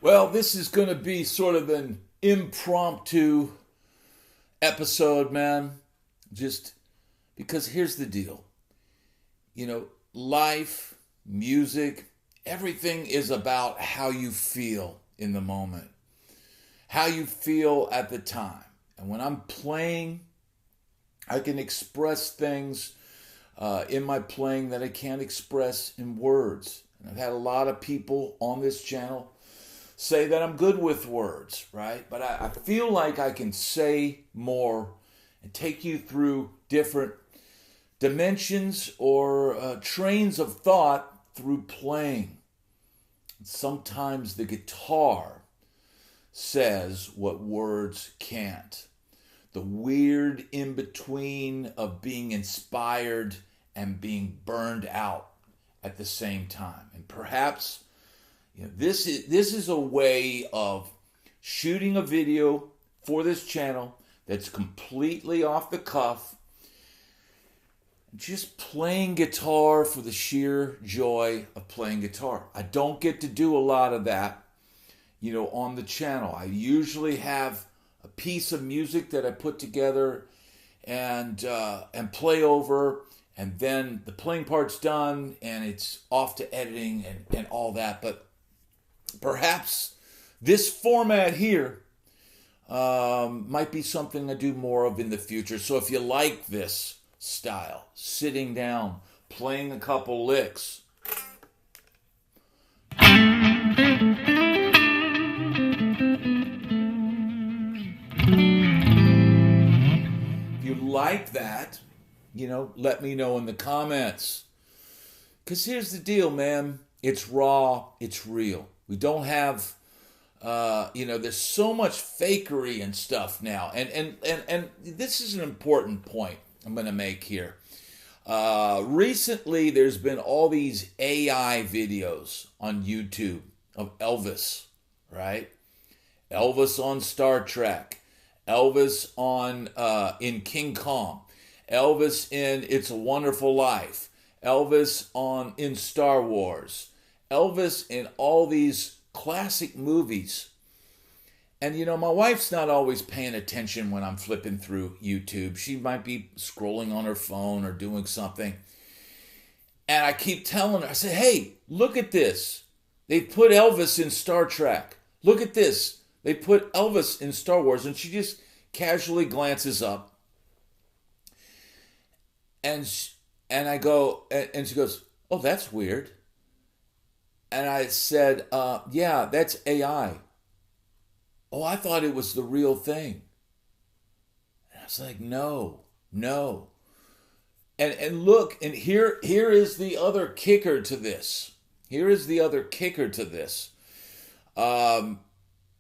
Well, this is going to be sort of an impromptu episode, man. Just because here's the deal. Life, music, everything is about how you feel in the moment, how you feel at the time. And when I'm playing, I can express things in my playing that I can't express in words. And I've had a lot of people on this channel say that I'm good with words, right? But I feel like I can say more and take you through different dimensions or trains of thought through playing. Sometimes the guitar says what words can't. The weird in-between of being inspired and being burned out at the same time. And perhaps this is a way of shooting a video for this channel that's completely off the cuff, just playing guitar for the sheer joy of playing guitar. I don't get to do a lot of that, on the channel. I usually have a piece of music that I put together and play over, and then the playing part's done and it's off to editing and all that. But perhaps this format here might be something I do more of in the future. So if you like this style, sitting down, playing a couple licks, if you like that, let me know in the comments. Because here's the deal, man. It's raw. It's real. We don't have, there's so much fakery and stuff now. And this is an important point I'm going to make here. Recently, there's been all these AI videos on YouTube of Elvis, right? Elvis on Star Trek. Elvis on in King Kong. Elvis in It's a Wonderful Life. Elvis in Star Wars. Elvis in all these classic movies. And my wife's not always paying attention when I'm flipping through YouTube. She might be scrolling on her phone or doing something. And I keep telling her, I say, hey, look at this. They put Elvis in Star Trek. Look at this. They put Elvis in Star Wars. And she just casually glances up. And I go, and she goes, oh, that's weird. And I said, yeah, that's AI. Oh, I thought it was the real thing. And I was like, no. And look, and here is the other kicker to this.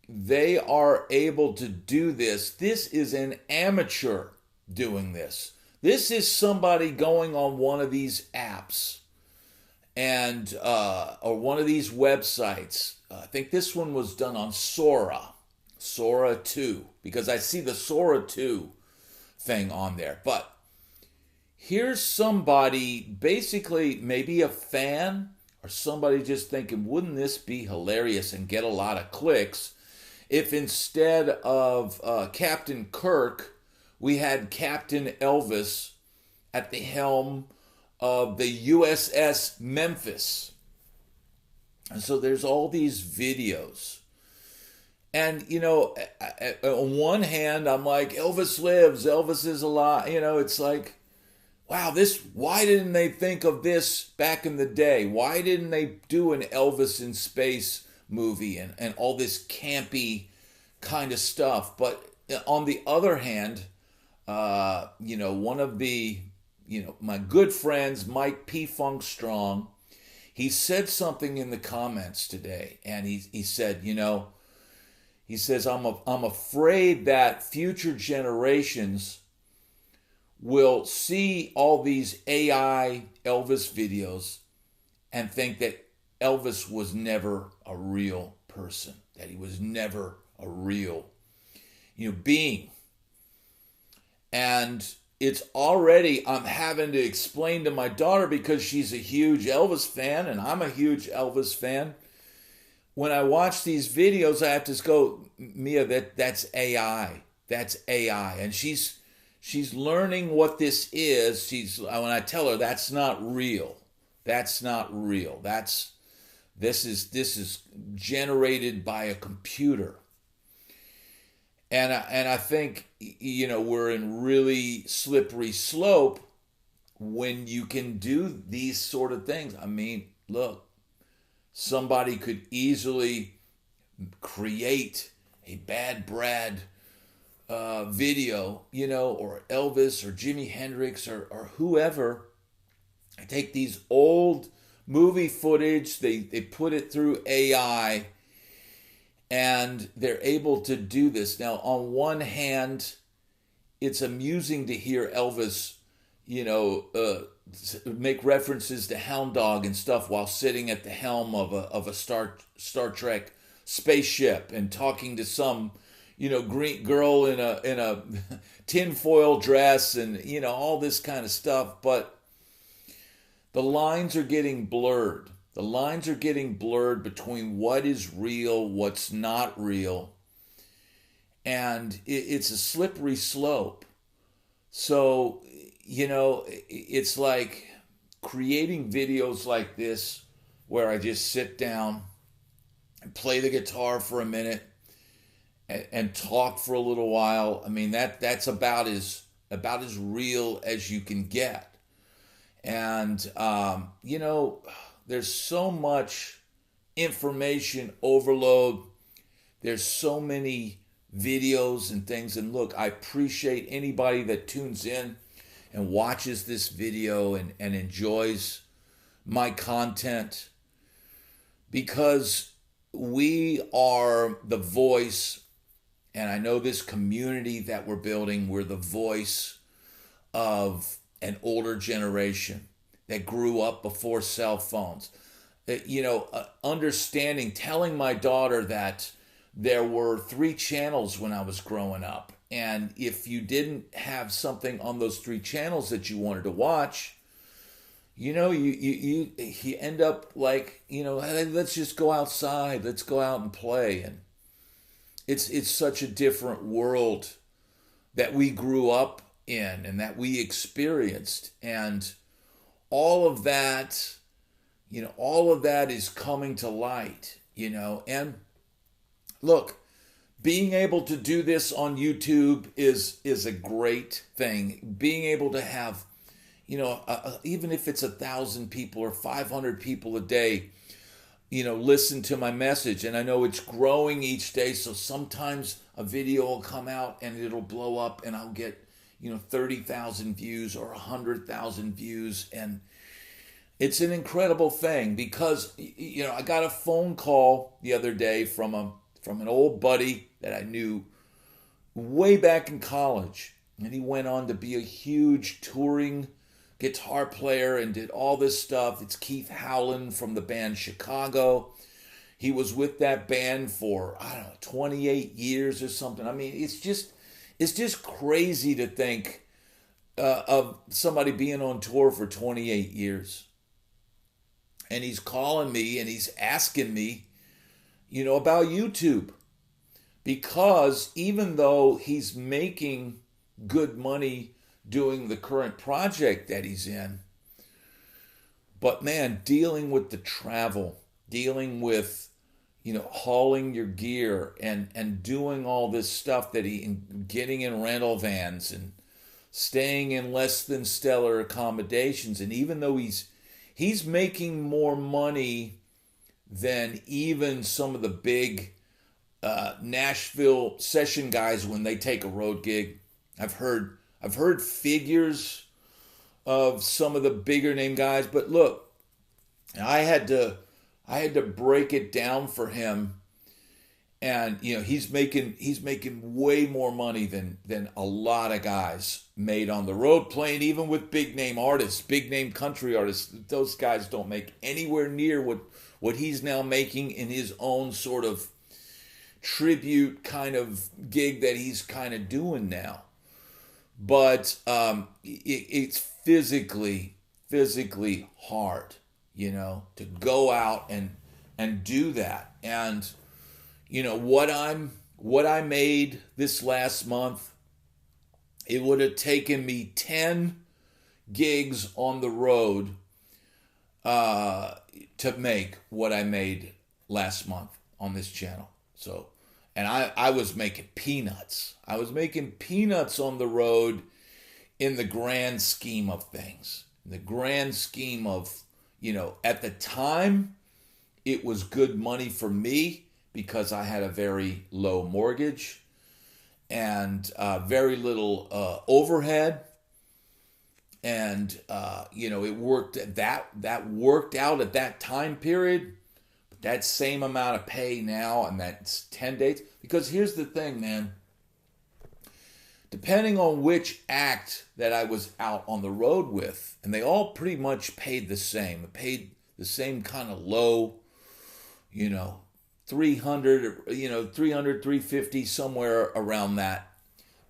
They are able to do this. This is an amateur doing this. This is somebody going on one of these apps and or one of these websites. I think this one was done on Sora 2, because I see the Sora 2 thing on there. But here's somebody, basically maybe a fan or somebody just thinking, wouldn't this be hilarious and get a lot of clicks if instead of Captain Kirk, we had Captain Elvis at the helm of the USS Memphis. And so there's all these videos. And, on one hand, I'm like, Elvis lives, Elvis is alive. It's like, wow, why didn't they think of this back in the day? Why didn't they do an Elvis in space movie and all this campy kind of stuff? But on the other hand, one of the, my good friends, Mike P. Funk Strong, he said something in the comments today, and he said, he says, I'm afraid that future generations will see all these AI Elvis videos and think that Elvis was never a real person, that he was never a real, being. And it's already, I'm having to explain to my daughter, because she's a huge Elvis fan and I'm a huge Elvis fan. when I watch these videos, I have to go, Mia, that's AI. That's AI. And she's learning what this is. When I tell her that's not real. That's not real. This is generated by a computer. And I think, we're in really slippery slope when you can do these sort of things. I mean, look, somebody could easily create a Bad Brad video, or Elvis or Jimi Hendrix or whoever. Take these old movie footage, they put it through AI, and they're able to do this. Now, on one hand, it's amusing to hear Elvis, make references to Hound Dog and stuff while sitting at the helm of a Star Trek spaceship and talking to some, green girl in a tinfoil dress and all this kind of stuff. But the lines are getting blurred. The lines are getting blurred between what is real, what's not real, and it's a slippery slope. So, it's like creating videos like this where I just sit down and play the guitar for a minute and talk for a little while. I mean, that's about as real as you can get. And, there's so much information overload. There's so many videos and things. And look, I appreciate anybody that tunes in and watches this video and enjoys my content, because we are the voice. And I know this community that we're building, we're the voice of an older generation that grew up before cell phones. Understanding, telling my daughter that there were 3 channels when I was growing up. And if you didn't have something on those 3 channels that you wanted to watch, you end up like, hey, let's just go outside. Let's go out and play. And it's such a different world that we grew up in and that we experienced. And all of that is coming to light, and look, being able to do this on YouTube is a great thing. Being able to have, even if it's 1,000 people or 500 people a day, listen to my message. And I know it's growing each day. So sometimes a video will come out and it'll blow up and I'll get, 30,000 views or 100,000 views. And it's an incredible thing because, I got a phone call the other day from an old buddy that I knew way back in college. And he went on to be a huge touring guitar player and did all this stuff. It's Keith Howland from the band Chicago. He was with that band for, 28 years or something. I mean, it's just crazy to think of somebody being on tour for 28 years. And he's calling me and he's asking me, about YouTube. Because even though he's making good money doing the current project that he's in, but man, dealing with the travel, dealing with, hauling your gear and doing all this stuff getting in rental vans and staying in less than stellar accommodations. And even though he's making more money than even some of the big Nashville session guys when they take a road gig. I've heard figures of some of the bigger name guys, but look, I had to break it down for him, and he's making way more money than a lot of guys made on the road playing, even with big name artists, big name country artists. Those guys don't make anywhere near what he's now making in his own sort of tribute kind of gig that he's kind of doing now. But it's physically hard, to go out and and do that. And you know what I made this last month, it would have taken me 10 gigs on the road to make what I made last month on this channel. So, and I was making peanuts. I was making peanuts on the road in the grand scheme of things. In the grand scheme of, you know, at the time, it was good money for me because I had a very low mortgage and very little overhead. And, you know, it worked, that worked out at that time period. But that same amount of pay now, and that's 10 days. Because here's the thing, man. Depending on which act that I was out on the road with, and they all pretty much paid the same. It paid the same kind of low, you know, 300, you know, 300, 350, somewhere around that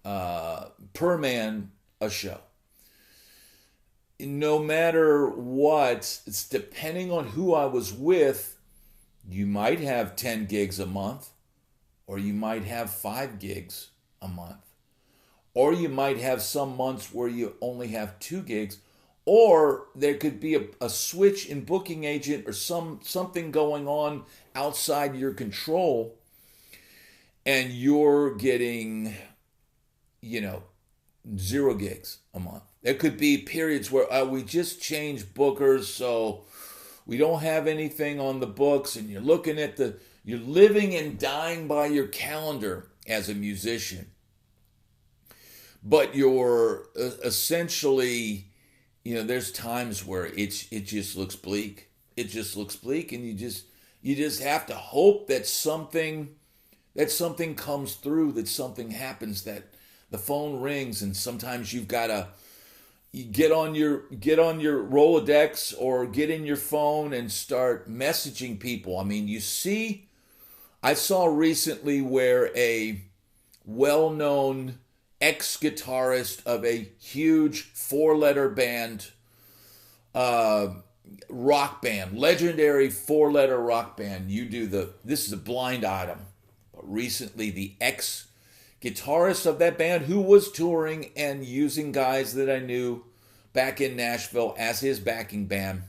per man a show. No matter what, it's depending on who I was with, you might have 10 gigs a month, or you might have 5 gigs a month. Or you might have some months where you only have 2 gigs, or there could be a switch in booking agent or something going on outside your control, and you're getting, you know, 0 gigs a month. There could be periods where we just changed bookers, so we don't have anything on the books, and you're looking at you're living and dying by your calendar as a musician. But you're essentially, you know, there's times where it just looks bleak. It just looks bleak, and you just have to hope that something comes through, that something happens, that the phone rings, and sometimes you've got to get on your Rolodex or get in your phone and start messaging people. I mean, I saw recently where a well-known ex-guitarist of a huge 4-letter band, rock band, legendary 4-letter rock band. This is a blind item. But recently, the ex-guitarist of that band, who was touring and using guys that I knew back in Nashville as his backing band,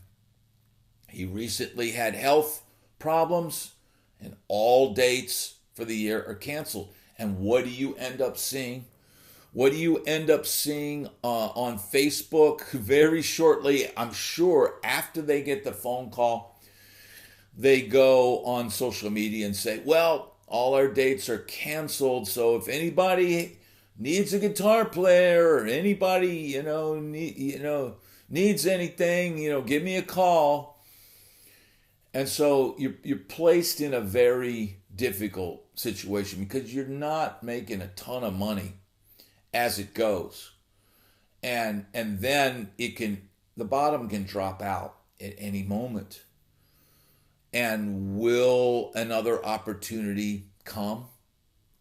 he recently had health problems, and all dates for the year are canceled. And what do you end up seeing? What do you end up seeing on Facebook very shortly? I'm sure after they get the phone call, they go on social media and say, well, all our dates are canceled. So if anybody needs a guitar player, or anybody, needs anything, give me a call. And so you're placed in a very difficult situation because you're not making a ton of money as it goes. And then the bottom can drop out at any moment. And will another opportunity come?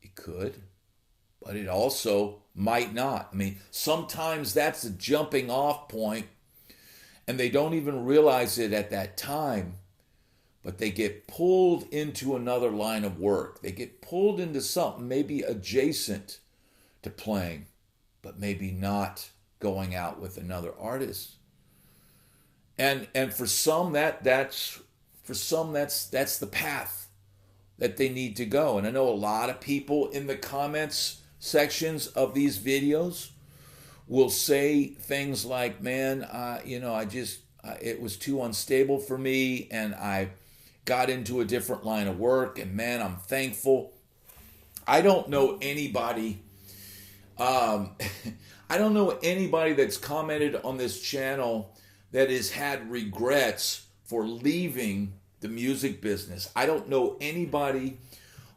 It could, but it also might not. I mean, sometimes that's a jumping off point, and they don't even realize it at that time, but they get pulled into another line of work. They get pulled into something maybe adjacent to playing, but maybe not going out with another artist. And for some that's the path that they need to go. And I know a lot of people in the comments sections of these videos will say things like, man, it was too unstable for me, and I got into a different line of work, and man, I'm thankful. I don't know anybody that's commented on this channel that has had regrets for leaving the music business. I don't know anybody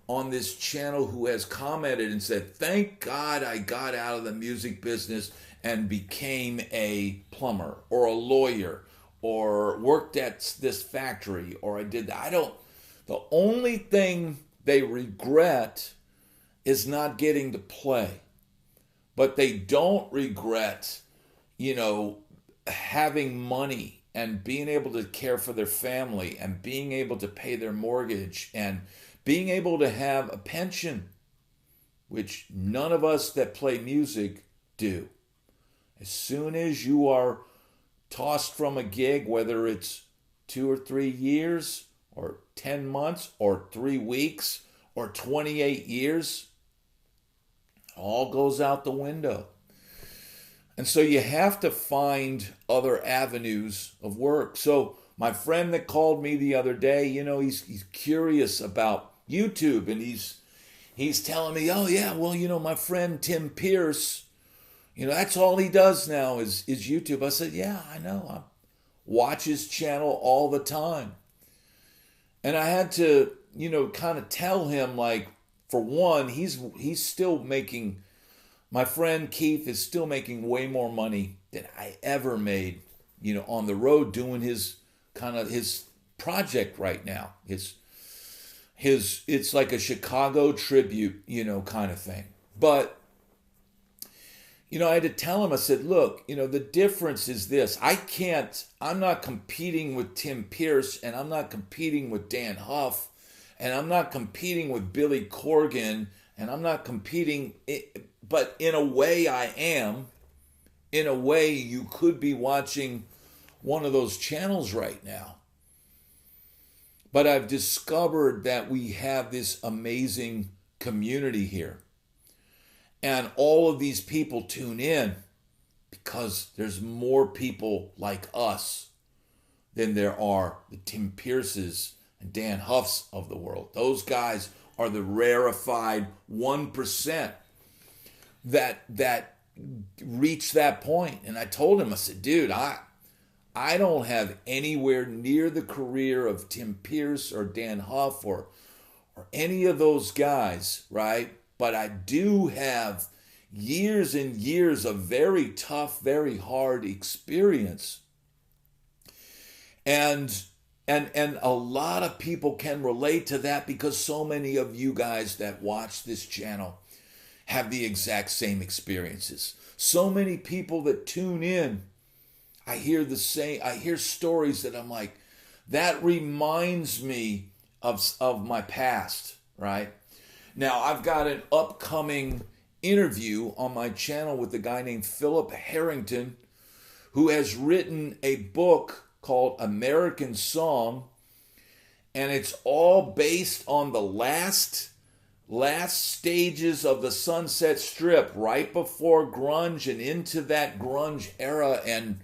on this channel who has commented and said, thank God I got out of the music business and became a plumber or a lawyer or worked at this factory, or I did that. The only thing they regret is not getting to play. But they don't regret, having money and being able to care for their family and being able to pay their mortgage and being able to have a pension, which none of us that play music do. As soon as you are tossed from a gig, whether it's 2 or 3 years or 10 months or 3 weeks or 28 years, all goes out the window. And so you have to find other avenues of work. So my friend that called me the other day, he's curious about YouTube, and he's telling me, oh yeah, well, my friend Tim Pierce, that's all he does now is YouTube. I said, yeah, I know. I watch his channel all the time. And I had to, kind of tell him, like, for one, he's still making, my friend Keith is still making way more money than I ever made, on the road doing his project right now. It's like a Chicago tribute, kind of thing. But, I had to tell him, I said, look, the difference is this. I'm not competing with Tim Pierce, and I'm not competing with Dan Huff, and I'm not competing with Billy Corgan, and I'm not competing, but in a way I am. In a way, you could be watching one of those channels right now. But I've discovered that we have this amazing community here. And all of these people tune in because there's more people like us than there are the Tim Pierces and Dan Huffs of the world. Those guys are the rarefied 1% that reach that point. And I told him, I said, dude, I don't have anywhere near the career of Tim Pierce or Dan Huff or any of those guys, right? But I do have years and years of very tough, very hard experience. And a lot of people can relate to that because so many of you guys that watch this channel have the exact same experiences. So many people that tune in, I hear stories that I'm like, that reminds me of my past, right? Now, I've got an upcoming interview on my channel with a guy named Philip Harrington, who has written a book called American Song, and it's all based on the last stages of the Sunset Strip, right before grunge and into that grunge era, and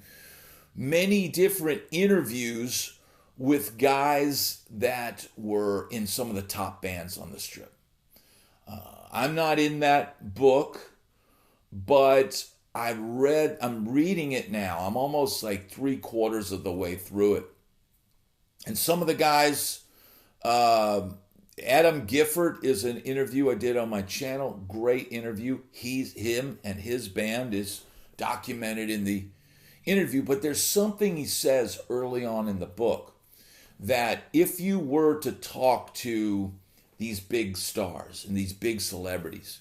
many different interviews with guys that were in some of the top bands on the Strip. I'm not in that book, but I'm reading it now. I'm almost like 3/4 of the way through it. And some of the guys, Adam Gifford is an interview I did on my channel. Great interview. Him and his band is documented in the interview, but there's something he says early on in the book that if you were to talk to these big stars and these big celebrities,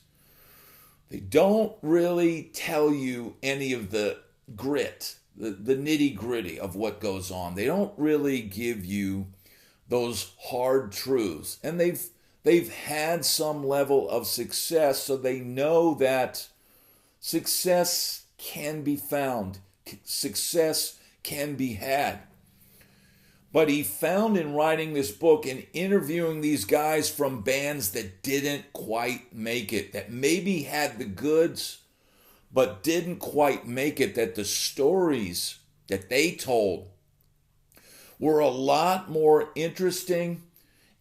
they don't really tell you any of the grit, the nitty gritty of what goes on. They don't really give you those hard truths. And they've had some level of success, so they know that success can be found. Success can be had. But he found in writing this book and interviewing these guys from bands that didn't quite make it, that maybe had the goods, but didn't quite make it, that the stories that they told were a lot more interesting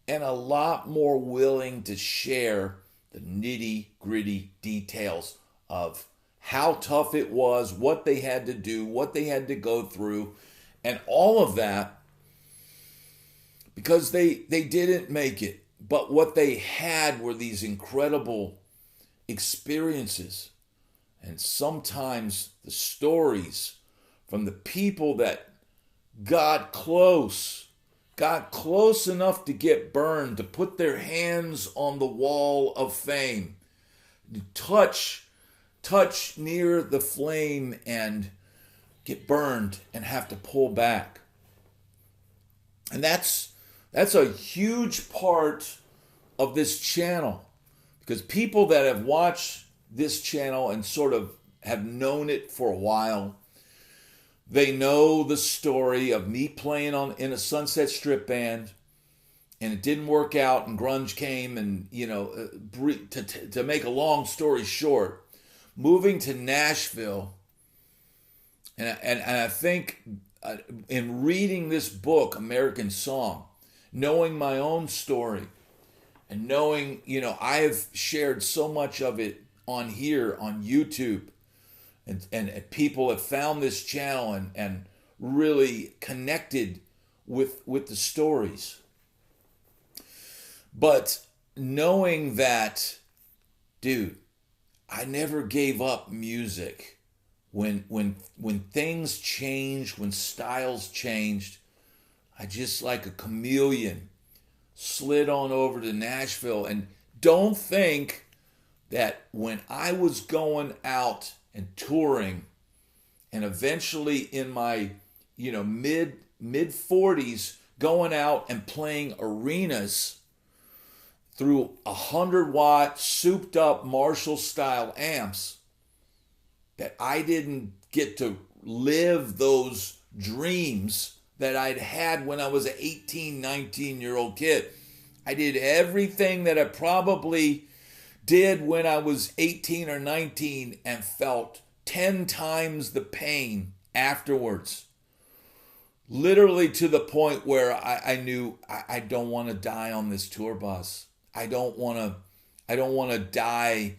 and a lot more willing to share the nitty-gritty details of how tough it was, what they had to do, what they had to go through, and all of that, because they didn't make it. But what they had were these incredible experiences. And sometimes the stories from the people that got close enough to get burned, to put their hands on the wall of fame, to touch near the flame and get burned and have to pull back. And that's a huge part of this channel, because people that have watched this channel and sort of have known it for a while, they know the story of me playing in a Sunset Strip band, and it didn't work out, and grunge came, and to make a long story short, moving to Nashville, and I think in reading this book, American Song, knowing my own story, and knowing, I've shared so much of it on here on YouTube, and people have found this channel and really connected with the stories. But knowing that, dude, I never gave up music. When things changed, when styles changed, I just like a chameleon slid on over to Nashville. And don't think that when I was going out and touring, and eventually in my mid 40s, going out and playing arenas through 100-watt souped up Marshall style amps, that I didn't get to live those dreams that I'd had when I was an 18, 19-year-old kid. I did everything that I probably did when I was 18 or 19 and felt 10 times the pain afterwards. Literally to the point where I knew I don't want to die on this tour bus. I don't want to die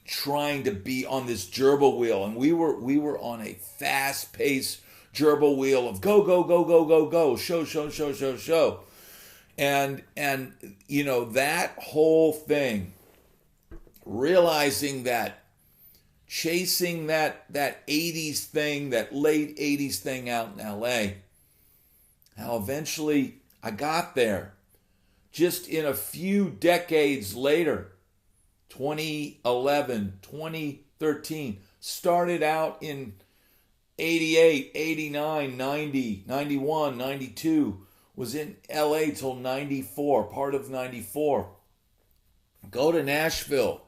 trying to be on this gerbil wheel. And we were on a fast-paced gerbil wheel of go, go, go, go, go, go, show, show, show, show, show. And that whole thing, realizing that, chasing that 80s thing, that late 80s thing out in LA, how eventually I got there. Just in a few decades later, 2011, 2013, started out in 88, 89, 90, 91, 92, was in LA till 94, part of 94. Go to Nashville.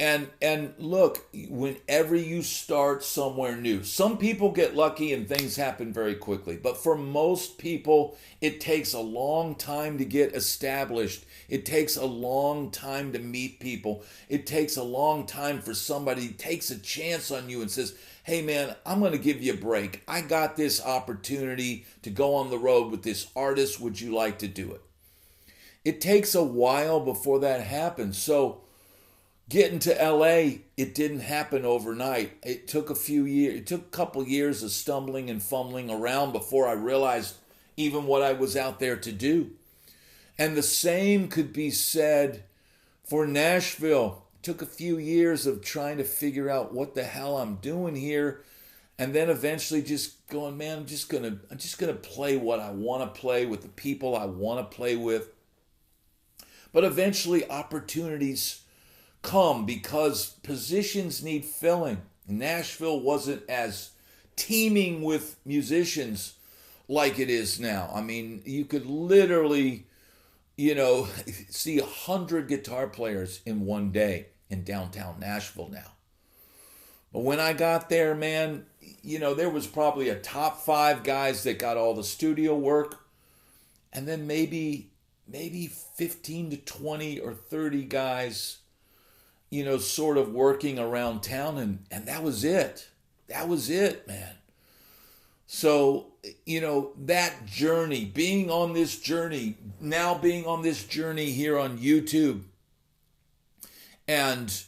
And look, whenever you start somewhere new, some people get lucky and things happen very quickly. But for most people, it takes a long time to get established. It takes a long time to meet people. It takes a long time for somebody who takes a chance on you and says, hey man, I'm going to give you a break. I got this opportunity to go on the road with this artist. Would you like to do it? It takes a while before that happens. So getting to LA, it didn't happen overnight. It took a few years. It took a couple years of stumbling and fumbling around before I realized even what I was out there to do. And the same could be said for Nashville. It took a few years of trying to figure out what the hell I'm doing here, and then eventually just going, man, I'm just gonna play what I want to play with the people I want to play with. But eventually opportunities come because positions need filling. Nashville wasn't as teeming with musicians like it is now. I mean, you could literally, see 100 guitar players in one day in downtown Nashville now. But when I got there, man, there was probably a top 5 guys that got all the studio work, and then maybe 15 to 20 or 30 guys sort of working around town, and that was it. That was it, man. So, that journey, being on this journey here on YouTube, and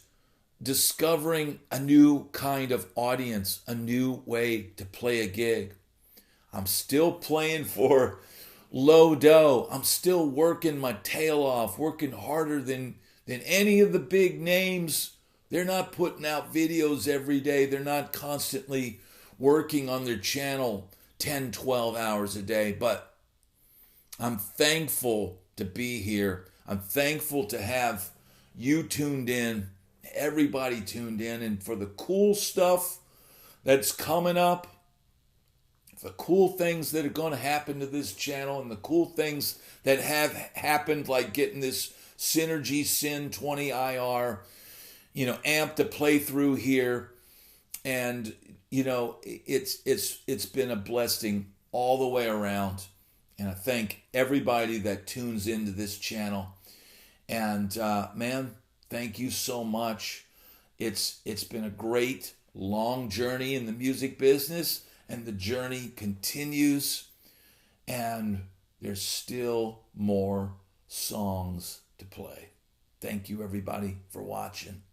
discovering a new kind of audience, a new way to play a gig. I'm still playing for low dough. I'm still working my tail off, working harder than any of the big names. They're not putting out videos every day. They're not constantly working on their channel 10, 12 hours a day. But I'm thankful to be here. I'm thankful to have you tuned in, everybody tuned in, and for the cool stuff that's coming up the cool things that are going to happen to this channel and the cool things that have happened, like getting this Synergy SYN-20IR, amp to play through here. And, it's been a blessing all the way around. And I thank everybody that tunes into this channel. And, man, thank you so much. It's been a great, long journey in the music business, and the journey continues. And there's still more songs to play. Thank you, everybody, for watching.